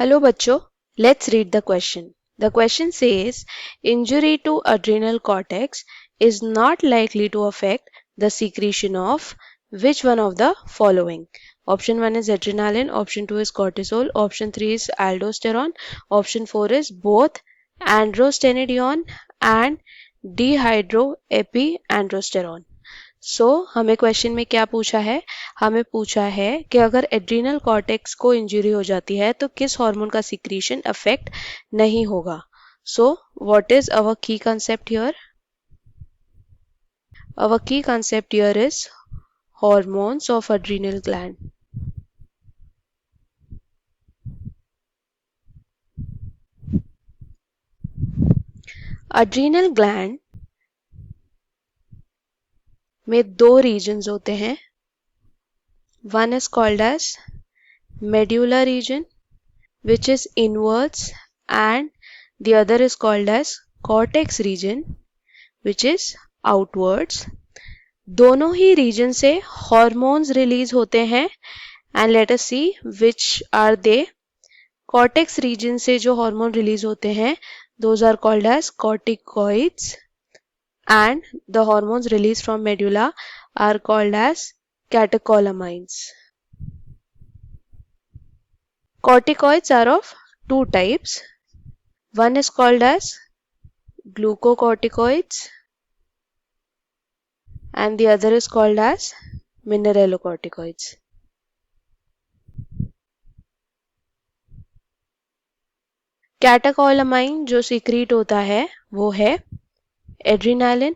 Hello बच्चों, let's read the question. The question says, injury to adrenal cortex is not likely to affect the secretion of which one of the following? Option 1 is adrenaline, option 2 is cortisol, option 3 is aldosterone, option 4 is both androstenedione and dehydroepiandrosterone. हमें question में क्या पूछा है? हमें पूछा है कि अगर एड्रीनल कॉर्टेक्स को इंजरी हो जाती है तो किस हार्मोन का सिक्रीशन अफेक्ट नहीं होगा. What is our key concept here? Our key concept here is hormones of adrenal gland. Adrenal gland में दो रीजन्स होते हैं. One is called as medulla region, which is inwards, and the other is called as cortex region, which is outwards. दोनों ही region से hormones release होते हैं and let us see which are they. Cortex region से जो hormone release होते हैं those are called as corticoids and the hormones released from medulla are called as catecholamines. Corticoids are of two types. One is called as glucocorticoids and the other is called as mineralocorticoids. Catecholamine जो secrete होता है वो है adrenaline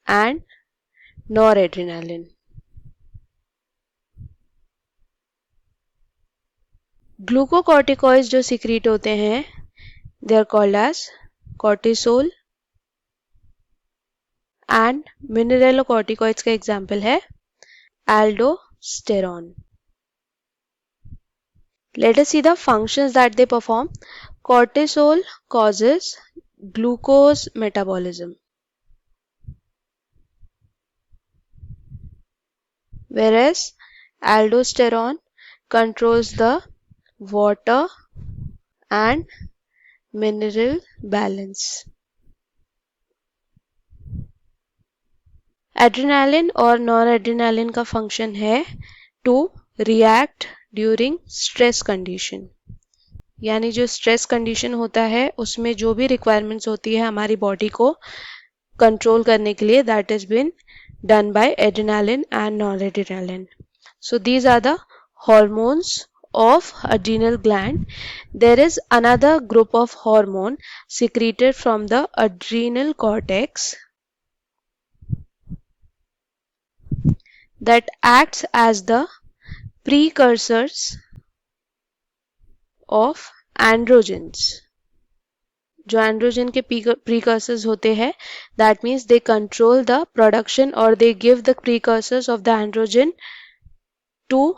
and noradrenaline. Glucocorticoids जो secrete होते हैं they are called as cortisol and mineralocorticoids का example है aldosterone. Let us see the functions that they perform. Cortisol causes glucose metabolism, whereas aldosterone controls the water and mineral balance. Adrenaline और non adrenaline का function है to react during stress condition. यानी जो stress condition होता है उसमें जो भी रिक्वायरमेंट्स होती है हमारी बॉडी को कंट्रोल करने के लिए that is been done by adrenaline and non adrenaline. So these are the hormones of adrenal gland. There is another group of hormone secreted from the adrenal cortex that acts as the precursors of androgens. जो androgen के precursors होते हैं that means they control the production और they give the precursors of the androgen to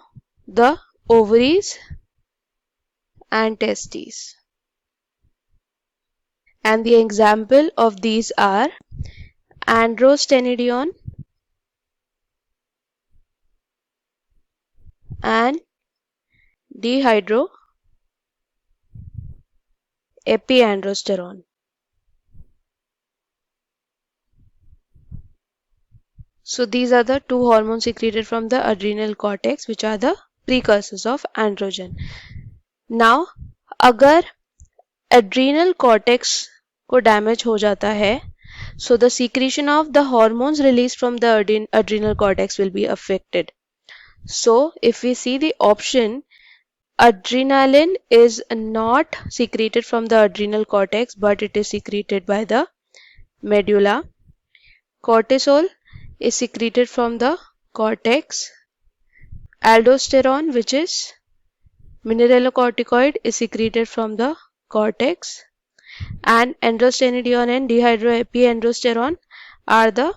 the ovaries and testes. And the example of these are androstenedione and dehydroepiandrosterone. So these are the two hormones secreted from the adrenal cortex which are the precursors of androgen. Now अगर adrenal cortex को damage हो जाता है so the secretion of the hormones released from the adrenal cortex will be affected. So if we see the option, adrenaline is not secreted from the adrenal cortex but it is secreted by the medulla. Cortisol is secreted from the cortex. Aldosterone, which is mineralocorticoid, is secreted from the cortex, and androstenedione and dehydroepiandrosterone are the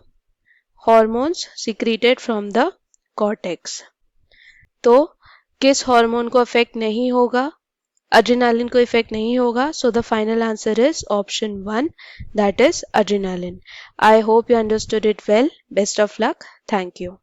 hormones secreted from the cortex. तो किस hormone को affect नहीं होगा? adrenaline को effect नहीं होगा. So the final answer is option 1, that is adrenaline. I hope you understood it well. Best of luck. Thank you.